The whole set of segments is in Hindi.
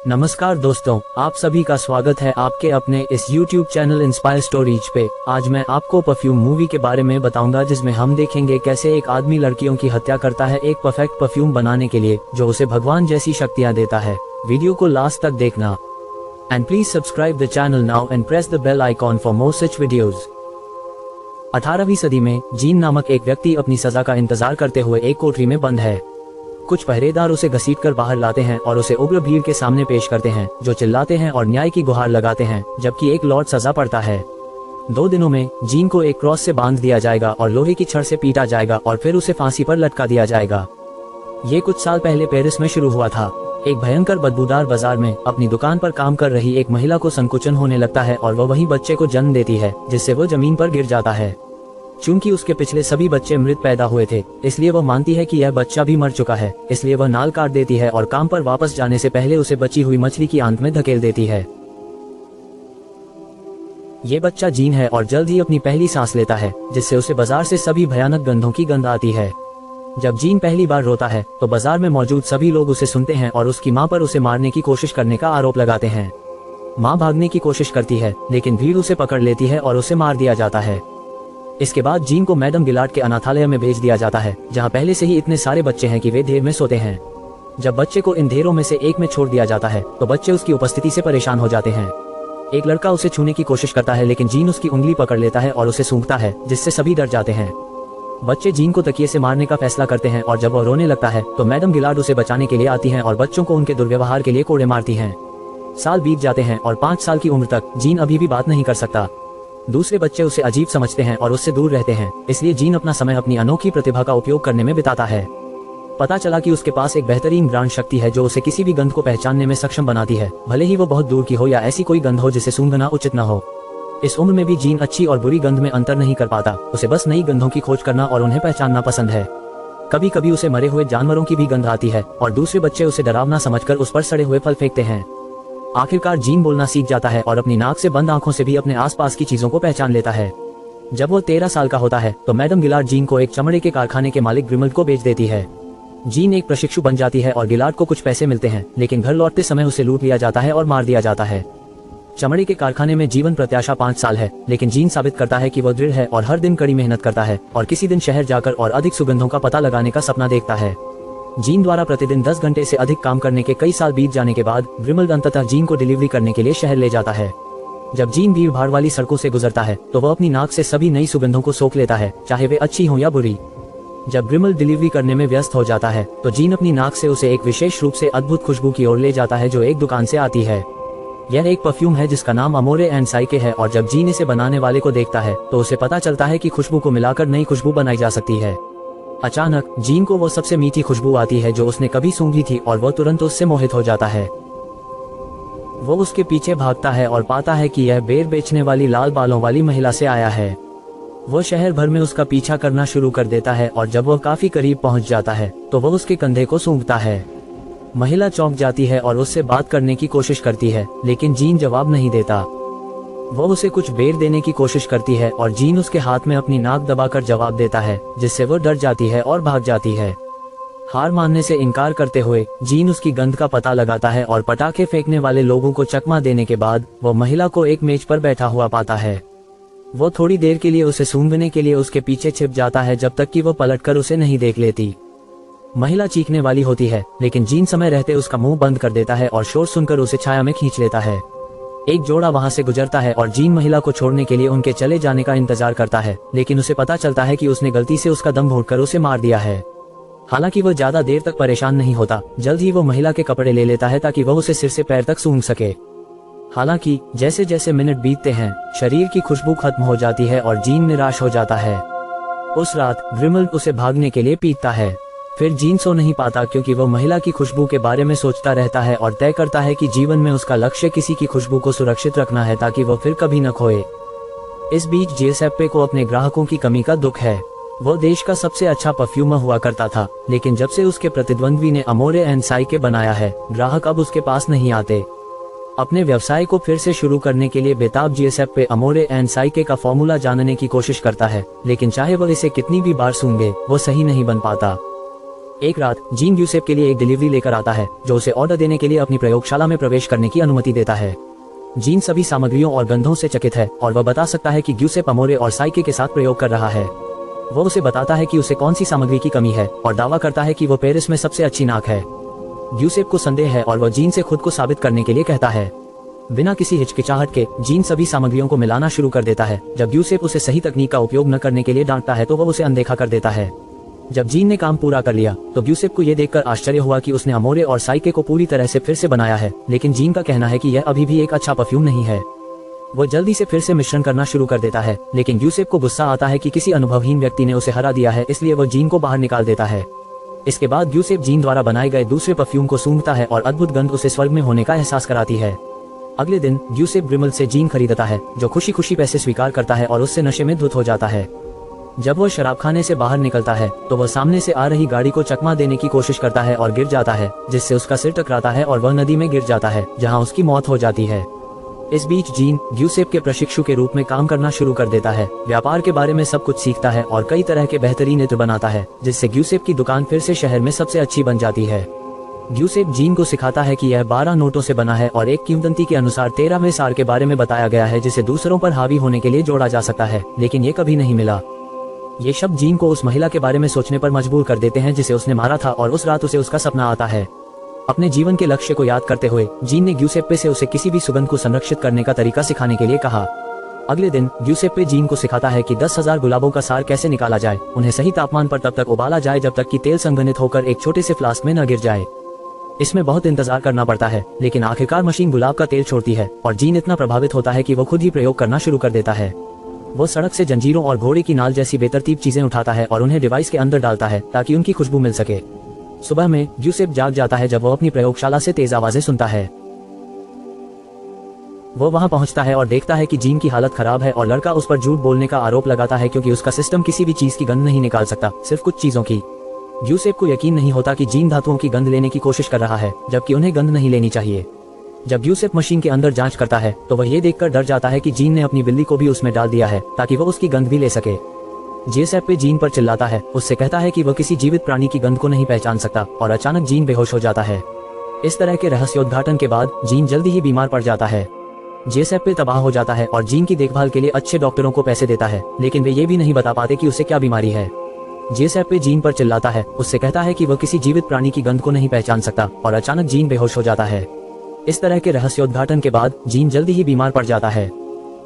नमस्कार दोस्तों, आप सभी का स्वागत है आपके अपने इस YouTube चैनल इंस्पायर स्टोरीज पे। आज मैं आपको परफ्यूम मूवी के बारे में बताऊंगा, जिसमें हम देखेंगे कैसे एक आदमी लड़कियों की हत्या करता है एक परफेक्ट परफ्यूम बनाने के लिए, जो उसे भगवान जैसी शक्तियां देता है। वीडियो को लास्ट तक देखना and please subscribe the channel now and press the bell icon for more such videos. 18वीं सदी में जीन नामक एक व्यक्ति अपनी सजा का इंतजार करते हुए एक कोठरी में बंद है। कुछ पहरेदार उसे घसीटकर बाहर लाते हैं और उसे उग्र भीड़ के सामने पेश करते हैं, जो चिल्लाते हैं और न्याय की गुहार लगाते हैं, जबकि एक लॉर्ड सजा पड़ता है। 2 दिनों में जीन को एक क्रॉस से बांध दिया जाएगा और लोहे की छड़ से पीटा जाएगा और फिर उसे फांसी पर लटका दिया जाएगा। ये कुछ साल पहले पेरिस में शुरू हुआ था। एक भयंकर बदबूदार बाजार में अपनी दुकान पर काम कर रही एक महिला को संकुचन होने लगता है और वह वहीं बच्चे को जन्म देती है, जिससे वो जमीन पर गिर जाता है। चूंकि उसके पिछले सभी बच्चे मृत पैदा हुए थे, इसलिए वह मानती है कि यह बच्चा भी मर चुका है। इसलिए वह नाल काट देती है और काम पर वापस जाने से पहले उसे बची हुई मछली की आंत में धकेल देती है। ये बच्चा जीन है और जल्द ही अपनी पहली सांस लेता है, जिससे उसे बाजार से सभी भयानक गंधों की गंध आती है। जब जीन पहली बार रोता है तो बाजार में मौजूद सभी लोग उसे सुनते हैं और उसकी माँ पर उसे मारने की कोशिश करने का आरोप लगाते हैं। माँ भागने की कोशिश करती है, लेकिन भीड़ उसे पकड़ लेती है और उसे मार दिया जाता है। इसके बाद जीन को मैडम गिलार्ड के अनाथालय में भेज दिया जाता है, जहां पहले से ही इतने सारे बच्चे हैं कि वे ढेर में सोते हैं। जब बच्चे को इन ढेरों में से एक में छोड़ दिया जाता है तो बच्चे उसकी उपस्थिति से परेशान हो जाते हैं। एक लड़का उसे छूने की कोशिश करता है, लेकिन जीन उसकी उंगली पकड़ लेता है और उसे सूंघता है, जिससे सभी डर जाते हैं। बच्चे जीन को तकिए से मारने का फैसला करते हैं और जब वह रोने लगता है तो मैडम गिलार्ड उसे बचाने के लिए आती हैं और बच्चों को उनके दुर्व्यवहार के लिए कोड़े मारती हैं। साल बीत जाते हैं और 5 साल की उम्र तक जीन अभी भी बात नहीं कर सकता। दूसरे बच्चे उसे अजीब समझते हैं और उससे दूर रहते हैं, इसलिए जीन अपना समय अपनी अनोखी प्रतिभा का उपयोग करने में बिताता है। पता चला कि उसके पास एक बेहतरीन ग्रांड शक्ति है जो उसे किसी भी गंध को पहचानने में सक्षम बनाती है, भले ही वो बहुत दूर की हो या ऐसी कोई गंध हो जिसे सूंघना उचित न हो। इस उम्र में भी जीन अच्छी और बुरी गंध में अंतर नहीं कर पाता। उसे बस नई गंधों की खोज करना और उन्हें पहचानना पसंद है। कभी कभी उसे मरे हुए जानवरों की भी गंध आती है और दूसरे बच्चे उसे डरावना समझकर उस पर सड़े हुए फल फेंकते हैं। आखिरकार जीन बोलना सीख जाता है और अपनी नाक से बंद आंखों से भी अपने आसपास की चीजों को पहचान लेता है। जब वो 13 साल का होता है तो मैडम गिलार्ड जीन को एक चमड़े के कारखाने के मालिक ग्रिमल्ड को बेच देती है। जीन एक प्रशिक्षु बन जाती है और गिलार्ड को कुछ पैसे मिलते हैं, लेकिन घर लौटते समय उसे लूट लिया जाता है और मार दिया जाता है। चमड़े के कारखाने में जीवन प्रत्याशा 5 साल है, लेकिन जीन साबित करता है कि वह दृढ़ है और हर दिन कड़ी मेहनत करता है और किसी दिन शहर जाकर और अधिक सुगंधों का पता लगाने का सपना देखता है। जीन द्वारा प्रतिदिन 10 घंटे से अधिक काम करने के कई साल बीत जाने के बाद ग्रिमल्ड अंततः जीन को डिलीवरी करने के लिए शहर ले जाता है। जब जीन भीड़ भाड़ वाली सड़कों से गुजरता है तो वह अपनी नाक से सभी नई सुगंधों को सोख लेता है, चाहे वे अच्छी हों या बुरी। जब ग्रिमल्ड डिलीवरी करने में व्यस्त हो जाता है तो जीन अपनी नाक से उसे एक विशेष रूप से अद्भुत खुशबू की ओर ले जाता है, जो एक दुकान से आती है। यह एक परफ्यूम है जिसका नाम अमोरे एंड साइके है, और जब जीन इसे बनाने वाले को देखता है तो उसे पता चलता है कि खुशबू को मिलाकर नई खुशबू बनाई जा सकती है। अचानक जीन को वो सबसे मीठी खुशबू आती है जो उसने कभी सूंघी थी और वो तुरंत उससे मोहित हो जाता है। वो उसके पीछे भागता है और पाता है कि यह बेर बेचने वाली लाल बालों वाली महिला से आया है। वो शहर भर में उसका पीछा करना शुरू कर देता है और जब वह काफी करीब पहुंच जाता है तो वह उसके कंधे को सूंघता है। महिला चौंक जाती है और उससे बात करने की कोशिश करती है, लेकिन जीन जवाब नहीं देता। वो उसे कुछ बेर देने की कोशिश करती है और जीन उसके हाथ में अपनी नाक दबाकर जवाब देता है, जिससे वो डर जाती है और भाग जाती है। हार मानने से इनकार करते हुए जीन उसकी गंध का पता लगाता है और पटाखे फेंकने वाले लोगों को चकमा देने के बाद वो महिला को एक मेज पर बैठा हुआ पाता है। वो थोड़ी देर के लिए उसे सूंघने के लिए उसके पीछे छिप जाता है, जब तक कि वो पलटकर उसे नहीं देख लेती। महिला चीखने वाली होती है, लेकिन जीन समय रहते उसका मुंह बंद कर देता है और शोर सुनकर उसे छाया में खींच लेता है। एक जोड़ा वहां से गुजरता है और जीन महिला को छोड़ने के लिए उनके चले जाने का इंतजार करता है, लेकिन उसे पता चलता है कि उसने गलती से उसका दम घोंटकर उसे मार दिया है। हालांकि वह ज्यादा देर तक परेशान नहीं होता। जल्द ही वो महिला के कपड़े ले लेता है ताकि वह उसे सिर से पैर तक सूंघ सके। हालांकि जैसे जैसे मिनट बीतते हैं शरीर की खुशबू खत्म हो जाती है और जीन निराश हो जाता है। उस रात ग्रिमल्ड उसे भागने के लिए पीटता है। फिर जीन सो नहीं पाता क्योंकि वह महिला की खुशबू के बारे में सोचता रहता है और तय करता है कि जीवन में उसका लक्ष्य किसी की खुशबू को सुरक्षित रखना है ताकि वह फिर कभी न खोए। इस बीच जिउसेप्पे को अपने ग्राहकों की कमी का दुख है। वो देश का सबसे अच्छा परफ्यूमर हुआ करता था, लेकिन जब से उसके प्रतिद्वंद्वी ने अमोरे एंड साइके बनाया है, ग्राहक अब उसके पास नहीं आते। अपने व्यवसाय को फिर से शुरू करने के लिए बेताब जिउसेप्पे अमोरे एंड साइके का फॉर्मूला जानने की कोशिश करता है, लेकिन चाहे वह इसे कितनी भी बार सूंघे वो सही नहीं बन पाता। एक रात जीन यूसेफ के लिए एक डिलीवरी लेकर आता है जो उसे ऑर्डर देने के लिए अपनी प्रयोगशाला में प्रवेश करने की अनुमति देता है। जीन सभी सामग्रियों और गंधों से चकित है और वह बता सकता है कि यूसेफ अमोरे और साइके के साथ प्रयोग कर रहा है। वह उसे बताता है कि उसे कौन सी सामग्री की कमी है और दावा करता है कि वह पेरिस में सबसे अच्छी नाक है। यूसेफ को संदेह है और वह जीन से खुद को साबित करने के लिए कहता है। बिना किसी हिचकिचाहट के जीन सभी सामग्रियों को मिलाना शुरू कर देता है। जब यूसेफ उसे सही तकनीक का उपयोग न करने के लिए डांटता है तो वह उसे अनदेखा कर देता है। जब जीन ने काम पूरा कर लिया तो यूसेफ को यह देखकर आश्चर्य हुआ कि उसने अमोरे और साइके को पूरी तरह से फिर से बनाया है, लेकिन जीन का कहना है कि यह अभी भी एक अच्छा परफ्यूम नहीं है। वो जल्दी से फिर से मिश्रण करना शुरू कर देता है, लेकिन यूसेफ को गुस्सा आता है कि किसी अनुभवहीन व्यक्ति ने उसे हरा दिया है, इसलिए वो जीन को बाहर निकाल देता है। इसके बाद यूसेफ जीन द्वारा बनाए गए दूसरे परफ्यूम को सूंघता है और अद्भुत गंध उसे स्वर्ग में होने का एहसास कराती है। अगले दिन यूसेफ ग्रिमल से जीन खरीदता है जो खुशी खुशी पैसे स्वीकार करता है और उससे नशे में धुत हो जाता है। जब वह शराबखाने से बाहर निकलता है तो वह सामने से आ रही गाड़ी को चकमा देने की कोशिश करता है और गिर जाता है, जिससे उसका सिर टकराता है और वह नदी में गिर जाता है जहां उसकी मौत हो जाती है। इस बीच जीन यूसेफ के प्रशिक्षु के रूप में काम करना शुरू कर देता है, व्यापार के बारे में सब कुछ सीखता है और कई तरह के बेहतरीन इत्र बनाता है, जिससे यूसेफ की दुकान फिर से शहर में सबसे अच्छी बन जाती है। यूसेफ जीन को सिखाता है कि यह 12 नोटों से बना है और एक किंवदंती के अनुसार 13वें सार के बारे में बताया गया है जिसे दूसरों पर हावी होने के लिए जोड़ा जा सकता है, लेकिन ये कभी नहीं मिला। ये शब्द जीन को उस महिला के बारे में सोचने पर मजबूर कर देते हैं जिसे उसने मारा था और उस रात उसे उसका सपना आता है। अपने जीवन के लक्ष्य को याद करते हुए जीन ने यूसेप्पे से उसे किसी भी सुगंध को संरक्षित करने का तरीका सिखाने के लिए कहा। अगले दिन यूसेप्पे जीन को सिखाता है कि 10,000 गुलाबों का सार कैसे निकाला जाए। उन्हें सही तापमान पर तब तक उबाला जाए जब तक कि तेल संघनित होकर एक छोटे से फ्लास्क में न गिर जाए। इसमें बहुत इंतजार करना पड़ता है, लेकिन आखिरकार मशीन गुलाब का तेल छोड़ती है और जीन इतना प्रभावित होता है कि वो खुद ही प्रयोग करना शुरू कर देता है। वो सड़क से जंजीरों और घोड़े की नाल जैसी बेतरतीब चीजें उठाता है और उन्हें डिवाइस के अंदर डालता है ताकि उनकी खुशबू मिल सके। सुबह में यूसेफ जाग जाता है जब वो अपनी प्रयोगशाला से तेज आवाजें सुनता है। वो वहां पहुंचता है और देखता है कि जीन की हालत खराब है और लड़का उस पर झूठ बोलने का आरोप लगाता है क्योंकि उसका सिस्टम किसी भी चीज की गंध नहीं निकाल सकता, सिर्फ कुछ चीजों की। यूसेफ को यकीन नहीं होता कि जीन धातुओं की गंध लेने की कोशिश कर रहा है जबकि उन्हें गंध नहीं लेनी चाहिए। जब यूसेफ मशीन के अंदर जांच करता है तो वह ये देखकर डर जाता है कि जीन ने अपनी बिल्ली को भी उसमें डाल दिया है ताकि वह उसकी गंध भी ले सके। यूसेप्पे जीन पर चिल्लाता है, उससे कहता है कि वह किसी जीवित प्राणी की गंध को नहीं पहचान सकता और अचानक जीन बेहोश हो जाता है। इस तरह के रहस्योद्घाटन के बाद जीन जल्दी ही बीमार पड़ जाता है। यूसेप्पे तबाह हो जाता है और जीन की देखभाल के लिए अच्छे डॉक्टरों को पैसे देता है, लेकिन वे ये भी नहीं बता पाते कि उसे क्या बीमारी है। यूसेप्पे जीन पर चिल्लाता है, उससे कहता है कि वह किसी जीवित प्राणी की गंध को नहीं पहचान सकता और अचानक जीन बेहोश हो जाता है। इस तरह के रहस्योद्घाटन के बाद जीन जल्दी ही बीमार पड़ जाता है।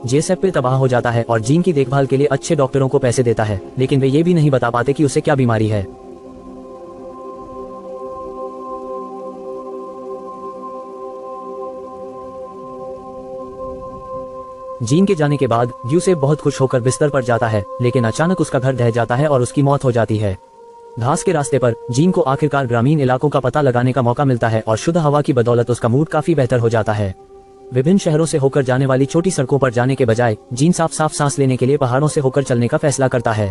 यूसेप्पे तबाह हो जाता है और जीन की देखभाल के लिए अच्छे डॉक्टरों को पैसे देता है, लेकिन वे ये भी नहीं बता पाते कि उसे क्या बीमारी है। जीन के जाने के बाद यूसेफ बहुत खुश होकर बिस्तर पर जाता है, लेकिन अचानक उसका घर ढह जाता है और उसकी मौत हो जाती है। घास के रास्ते पर जीन को आखिरकार ग्रामीण इलाकों का पता लगाने का मौका मिलता है और शुद्ध हवा की बदौलत उसका मूड काफी बेहतर हो जाता है। विभिन्न शहरों से होकर जाने वाली छोटी सड़कों पर जाने के बजाय जीन साफ साफ सांस लेने के लिए पहाड़ों से होकर चलने का फैसला करता है।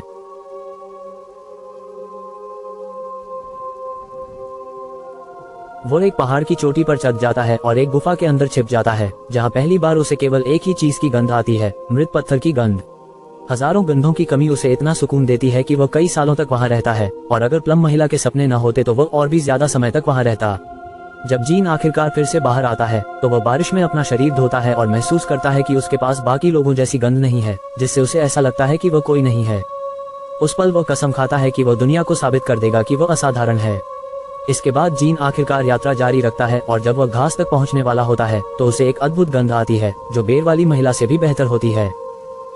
वो एक पहाड़ की चोटी पर चढ़ जाता है और एक गुफा के अंदर छिप जाता है, जहां पहली बार उसे केवल एक ही चीज की गंध आती है, मृत पत्थर की गंध। हजारों गंधों की कमी उसे इतना सुकून देती है कि वह कई सालों तक वहां रहता है, और अगर प्लम महिला के सपने न होते तो वह और भी ज्यादा समय तक वहां रहता। जब जीन आखिरकार फिर से बाहर आता है तो वह बारिश में अपना शरीर धोता है और महसूस करता है कि उसके पास बाकी लोगों जैसी गंध नहीं है, जिससे उसे ऐसा लगता है कि वह कोई नहीं है। उस पल वह कसम खाता है कि वह दुनिया को साबित कर देगा कि वह असाधारण है। इसके बाद जीन आखिरकार यात्रा जारी रखता है और जब वह घास तक पहुंचने वाला होता है तो उसे एक अद्भुत गंध आती है जो बेर वाली महिला से भी बेहतर होती है।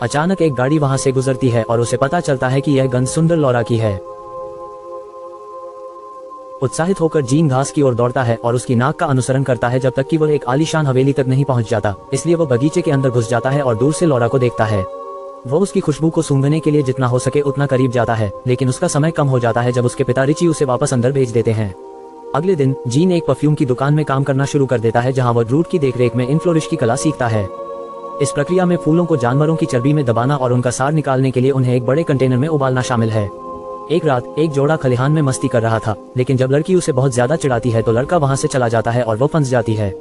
अचानक एक गाड़ी वहां से गुजरती है और उसे पता चलता है कि यह गंध सुंदर लौरा की है। उत्साहित होकर जीन घास की ओर दौड़ता है और उसकी नाक का अनुसरण करता है जब तक कि वह एक आलीशान हवेली तक नहीं पहुंच जाता, इसलिए वह बगीचे के अंदर घुस जाता है और दूर से लौरा को देखता है। वह उसकी खुशबू को सूंघने के लिए जितना हो सके उतना करीब जाता है, लेकिन उसका समय कम हो जाता है जब उसके पिता रिची उसे वापस अंदर भेज देते हैं। अगले दिन जीन एक परफ्यूम की दुकान में काम करना शुरू कर देता है, जहां वह रूट की देखरेख में इनफ्लोरिश की कला सीखता है। इस प्रक्रिया में फूलों को जानवरों की चर्बी में दबाना और उनका सार निकालने के लिए उन्हें एक बड़े कंटेनर में उबालना शामिल है। एक रात एक जोड़ा खलिहान में मस्ती कर रहा था, लेकिन जब लड़की उसे बहुत ज्यादा चिढ़ाती है तो लड़का वहां से चला जाता है और वो फंस जाती है।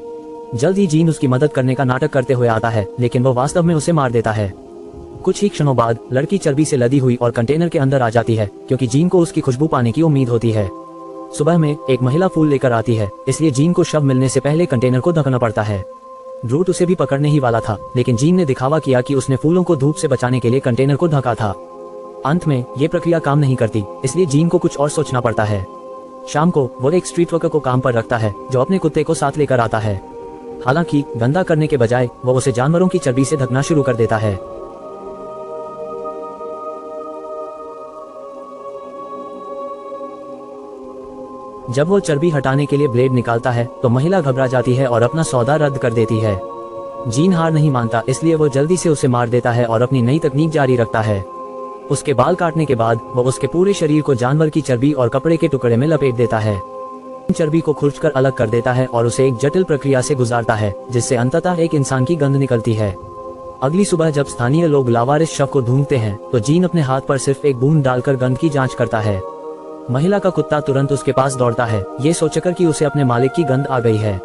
जल्द ही जीन उसकी मदद करने का नाटक करते हुए आता है, लेकिन वो वास्तव में उसे मार देता है। कुछ ही क्षणों बाद लड़की चर्बी से लदी हुई और कंटेनर के अंदर आ जाती है, क्योंकि जीन को उसकी खुशबू पाने की उम्मीद होती है। सुबह में एक महिला फूल लेकर आती है, इसलिए जीन को शव मिलने से पहले कंटेनर को ढकना पड़ता है। ड्रूट उसे भी पकड़ने ही वाला था, लेकिन जीन ने दिखावा किया कि उसने फूलों को धूप से बचाने के लिए कंटेनर को ढका था। अंत में ये प्रक्रिया काम नहीं करती, इसलिए जीन को कुछ और सोचना पड़ता है। शाम को वो एक स्ट्रीट वर्कर को काम पर रखता है जो अपने कुत्ते को साथ लेकर आता है। हालांकि गंदा करने के बजाय वो उसे जानवरों की चर्बी से ढकना शुरू कर देता है। जब वो चर्बी हटाने के लिए ब्लेड निकालता है तो महिला घबरा जाती है और अपना सौदा रद्द कर देती है। जीन हार नहीं मानता, इसलिए वो जल्दी से उसे मार देता है और अपनी नई तकनीक जारी रखता है। उसके बाल काटने के बाद वो उसके पूरे शरीर को जानवर की चर्बी और कपड़े के टुकड़े में लपेट देता है। चर्बी को खुरचकर अलग कर देता है और उसे एक जटिल प्रक्रिया से गुजारता है, जिससे अंततः एक इंसान की गंध निकलती है। अगली सुबह जब स्थानीय लोग लावारिस शव को ढूंढते हैं तो जीन अपने हाथ पर सिर्फ एक बूंद डालकर गंध की जांच करता है। महिला का कुत्ता तुरंत उसके पास दौड़ता है, ये सोचकर कि उसे अपने मालिक की गंध आ गई है।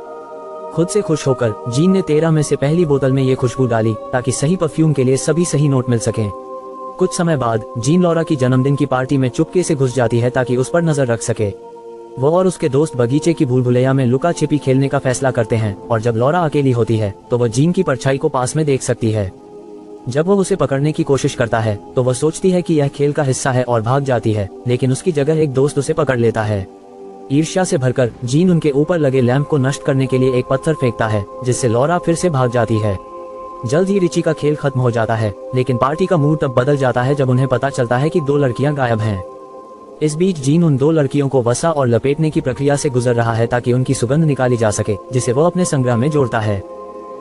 खुद से खुश होकर जीन ने 13 में से पहली बोतल में ये खुशबू डाली ताकि सही परफ्यूम के लिए सभी सही नोट मिल सकें। कुछ समय बाद जीन लॉरा की जन्मदिन की पार्टी में चुपके से घुस जाती है ताकि उस पर नजर रख सके। वो और उसके दोस्त बगीचे की भूल भुलैया में लुका छिपी खेलने का फैसला करते हैं और जब लॉरा अकेली होती है तो वह जीन की परछाई को पास में देख सकती है। जब वो उसे पकड़ने की कोशिश करता है तो वह सोचती है कि यह खेल का हिस्सा है और भाग जाती है, लेकिन उसकी जगह एक दोस्त उसे पकड़ लेता है। ईर्ष्या से भरकर जीन उनके ऊपर लगे लैंप को नष्ट करने के लिए एक पत्थर फेंकता है, जिससे लॉरा फिर से भाग जाती है। जल्द ही रिची का खेल खत्म हो जाता है, लेकिन पार्टी का मूड तब बदल जाता है जब उन्हें पता चलता है कि 2 लड़कियां गायब हैं। इस बीच जीन उन 2 लड़कियों को वसा और लपेटने की प्रक्रिया से गुजर रहा है ताकि उनकी सुगंध निकाली जा सके, जिसे वो अपने संग्रह में जोड़ता है।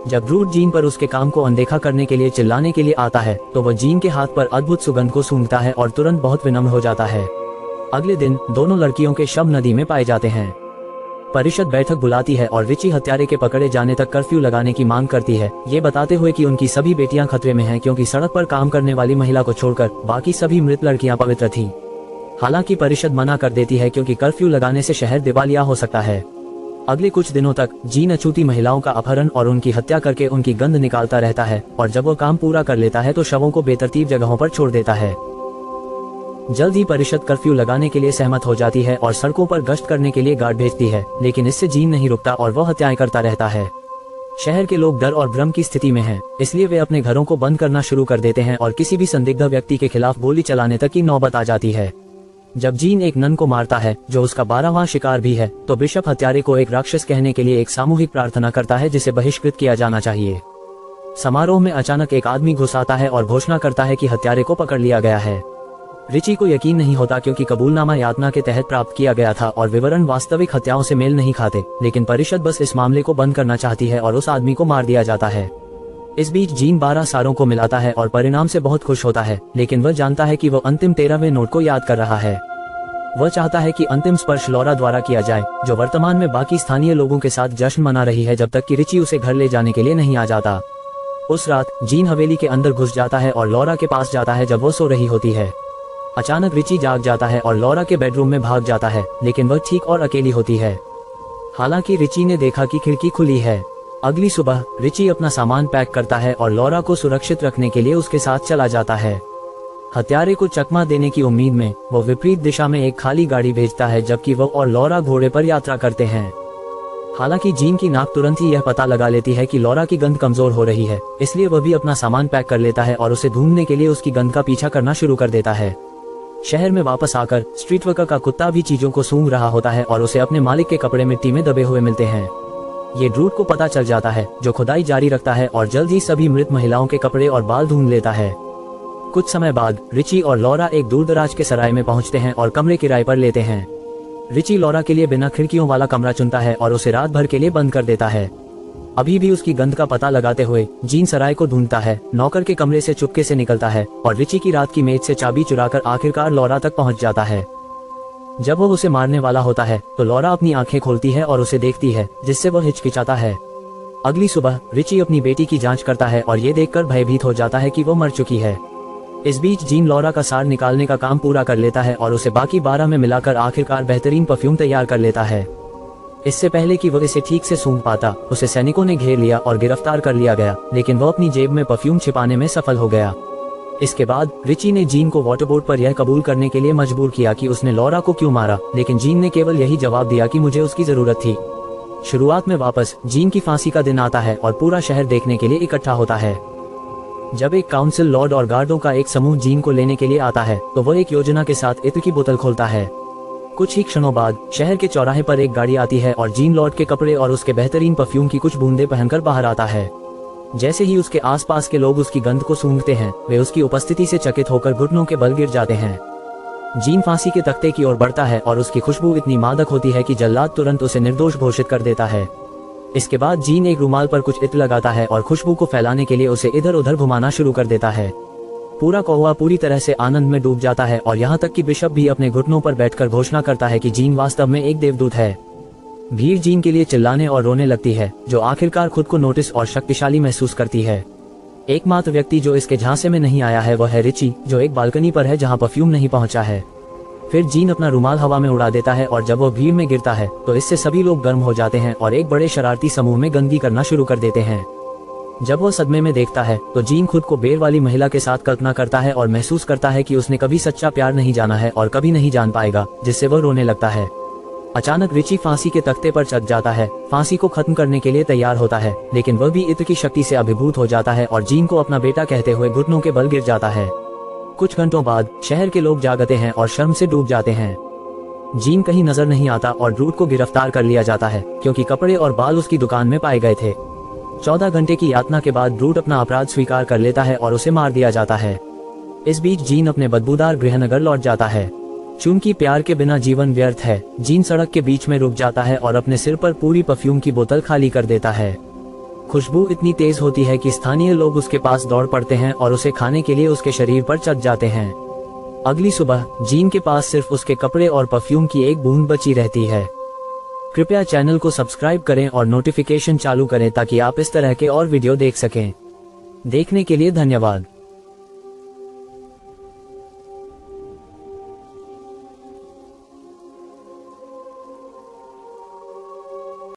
जब ड्रूट जीन पर उसके काम को अनदेखा करने के लिए चिल्लाने के लिए आता है तो वह जीन के हाथ पर अद्भुत सुगंध को सूंघता है और तुरंत बहुत विनम्र हो जाता है। अगले दिन दोनों लड़कियों के शव नदी में पाए जाते हैं। परिषद बैठक बुलाती है और रिची हत्यारे के पकड़े जाने तक कर्फ्यू लगाने की मांग करती है, ये बताते हुए कि उनकी सभी बेटियां खतरे में हैं क्योंकि सड़क पर काम करने वाली महिला को छोड़कर बाकी सभी मृत लड़कियां पवित्र थीं। हालांकि परिषद मना कर देती है क्योंकि कर्फ्यू लगाने से शहर दिवालिया हो सकता है। अगले कुछ दिनों तक जीन अछूती महिलाओं का अपहरण और उनकी हत्या करके उनकी गंध निकालता रहता है और जब वो काम पूरा कर लेता है तो शवों को बेतरतीब जगहों पर छोड़ देता है। जल्द ही परिषद कर्फ्यू लगाने के लिए सहमत हो जाती है और सड़कों पर गश्त करने के लिए गार्ड भेजती है, लेकिन इससे जीन नहीं रुकता और वह हत्याएं करता रहता है। शहर के लोग डर और भ्रम की स्थिति में हैं, इसलिए वे अपने घरों को बंद करना शुरू कर देते हैं और किसी भी संदिग्ध व्यक्ति के खिलाफ गोली चलाने तक की नौबत आ जाती है। जब जीन एक नन को मारता है जो उसका 12वां शिकार भी है, तो बिशप हत्यारे को एक राक्षस कहने के लिए एक सामूहिक प्रार्थना करता है जिसे बहिष्कृत किया जाना चाहिए। समारोह में अचानक एक आदमी घुस आता है और घोषणा करता है कि हत्यारे को पकड़ लिया गया है। रिची को यकीन नहीं होता क्योंकि कबूलनामा यातना के तहत प्राप्त किया गया था और विवरण वास्तविक हत्याओं से मेल नहीं खाते, लेकिन परिषद बस इस मामले को बंद करना चाहती है और उस आदमी को मार दिया जाता है। इस बीच जीन 12 सारों को मिलाता है और परिणाम से बहुत खुश होता है, लेकिन वह जानता है कि वह अंतिम 13वें नोट को याद कर रहा है। वह चाहता है कि अंतिम स्पर्श लॉरा द्वारा किया जाए, जो वर्तमान में बाकी स्थानीय लोगों के साथ जश्न मना रही है जब तक कि रिची उसे घर ले जाने के लिए नहीं आ जाता। उस रात जीन हवेली के अंदर घुस जाता है और लॉरा के पास जाता है जब वो सो रही होती है। अचानक रिची जाग जाता है और लॉरा के बेडरूम में भाग जाता है, लेकिन वह ठीक और अकेली होती है। हालांकि रिची ने देखा कि खिड़की खुली है। अगली सुबह रिची अपना सामान पैक करता है और लॉरा को सुरक्षित रखने के लिए उसके साथ चला जाता है। हत्यारे को चकमा देने की उम्मीद में वो विपरीत दिशा में एक खाली गाड़ी भेजता है, जबकि वो और लॉरा घोड़े पर यात्रा करते हैं। हालांकि जीन की नाक तुरंत ही यह पता लगा लेती है कि लॉरा की गंध कमजोर हो रही है, इसलिए वह भी अपना सामान पैक कर लेता है और उसे ढूंढने के लिए उसकी गंध का पीछा करना शुरू कर देता है। शहर में वापस आकर स्ट्रीट वर्कर का कुत्ता भी चीजों को सूंघ रहा होता है और उसे अपने मालिक के कपड़े मिट्टी में दबे हुए मिलते हैं। ये ड्रूट को पता चल जाता है, जो खुदाई जारी रखता है और जल्द ही सभी मृत महिलाओं के कपड़े और बाल ढूंढ लेता है। कुछ समय बाद रिची और लॉरा एक दूरदराज के सराय में पहुंचते हैं और कमरे किराए पर लेते हैं। रिची लॉरा के लिए बिना खिड़कियों वाला कमरा चुनता है और उसे रात भर के लिए बंद कर देता है। अभी भी उसकी गंध का पता लगाते हुए जीन सराय को ढूंढता है, नौकर के कमरे से चुपके से निकलता है और रिची की रात की मेज से चाबी चुराकर आखिरकार लॉरा तक पहुंच जाता है। जब वो उसे मारने वाला होता है तो लॉरा अपनी आंखें खोलती है और उसे देखती है, जिससे वह हिचकिचाता है। अगली सुबह रिची अपनी बेटी की जांच करता है और ये देखकर भयभीत हो जाता है कि वो मर चुकी है। इस बीच जीन लॉरा का सार निकालने का काम पूरा कर लेता है और उसे बाकी 12 में मिलाकर आखिरकार बेहतरीन परफ्यूम तैयार कर लेता है। इससे पहले कि वो इसे ठीक से सूंघ पाता, उसे सैनिकों ने घेर लिया और गिरफ्तार कर लिया गया, लेकिन वो अपनी जेब में परफ्यूम छिपाने में सफल हो गया। इसके बाद रिची ने जीन को वाटरबोर्ड पर यह कबूल करने के लिए मजबूर किया कि उसने लॉरा को क्यों मारा, लेकिन जीन ने केवल यही जवाब दिया कि मुझे उसकी जरूरत थी। शुरुआत में वापस जीन की फांसी का दिन आता है और पूरा शहर देखने के लिए इकट्ठा होता है। जब एक काउंसिल लॉर्ड और गार्डों का एक समूह जीन को लेने के लिए आता है तो वह एक योजना के साथ इत्र की बोतल खोलता है। कुछ ही क्षणों बाद शहर के चौराहे पर एक गाड़ी आती है और जीन लॉर्ड के कपड़े और उसके बेहतरीन परफ्यूम की कुछ बूंदें पहनकर बाहर आता है। जैसे ही उसके आसपास के लोग उसकी गंध को सूंघते हैं, वे उसकी उपस्थिति से चकित होकर घुटनों के बल गिर जाते हैं। जीन फांसी के तख्ते की ओर बढ़ता है और उसकी खुशबू इतनी मादक होती है कि जल्लाद तुरंत उसे निर्दोष घोषित कर देता है। इसके बाद जीन एक रुमाल पर कुछ इत्र लगाता है और खुशबू को फैलाने के लिए उसे इधर उधर घुमाना शुरू कर देता है। पूरा कौवा पूरी तरह से आनंद में डूब जाता है और यहाँ तक कि बिशप भी अपने घुटनों पर बैठकर घोषणा करता है कि जीन वास्तव में एक देवदूत है। भीड़ जीन के लिए चिल्लाने और रोने लगती है, जो आखिरकार खुद को नोटिस और शक्तिशाली महसूस करती है। एकमात्र व्यक्ति जो इसके झांसे में नहीं आया है वह है रिची, जो एक बालकनी पर है जहां परफ्यूम नहीं पहुंचा है। फिर जीन अपना रुमाल हवा में उड़ा देता है और जब वह भीड़ में गिरता है तो इससे सभी लोग गर्म हो जाते हैं और एक बड़े शरारती समूह में गंदगी करना शुरू कर देते हैं। जब वह सदमे में देखता है तो जीन खुद को बेर वाली महिला के साथ कल्पना करता है और महसूस करता है कि उसने कभी सच्चा प्यार नहीं जाना है और कभी नहीं जान पाएगा, जिससे वह रोने लगता है। अचानक रिची फांसी के तख्ते पर चढ़ जाता है, फांसी को खत्म करने के लिए तैयार होता है, लेकिन वह भी इत्र की शक्ति से अभिभूत हो जाता है और जीन को अपना बेटा कहते हुए घुटनों के बल गिर जाता है। कुछ घंटों बाद शहर के लोग जागते हैं और शर्म से डूब जाते हैं। जीन कहीं नजर नहीं आता और ड्रूट को गिरफ्तार कर लिया जाता है क्योंकि कपड़े और बाल उसकी दुकान में पाए गए थे। 14 घंटे की यातना के बाद ड्रूट अपना अपराध स्वीकार कर लेता है और उसे मार दिया जाता है। इस बीच जीन अपने बदबूदार गृहनगर लौट जाता है। चूंकि प्यार के बिना जीवन व्यर्थ है, जीन सड़क के बीच में रुक जाता है और अपने सिर पर पूरी परफ्यूम की बोतल खाली कर देता है। खुशबू इतनी तेज होती है कि स्थानीय लोग उसके पास दौड़ पड़ते हैं और उसे खाने के लिए उसके शरीर पर चढ़ जाते हैं। अगली सुबह जीन के पास सिर्फ उसके कपड़े और परफ्यूम की एक बूंद बची रहती है। कृपया चैनल को सब्सक्राइब करें और नोटिफिकेशन चालू करें ताकि आप इस तरह के और वीडियो देख सकें। देखने के लिए धन्यवाद।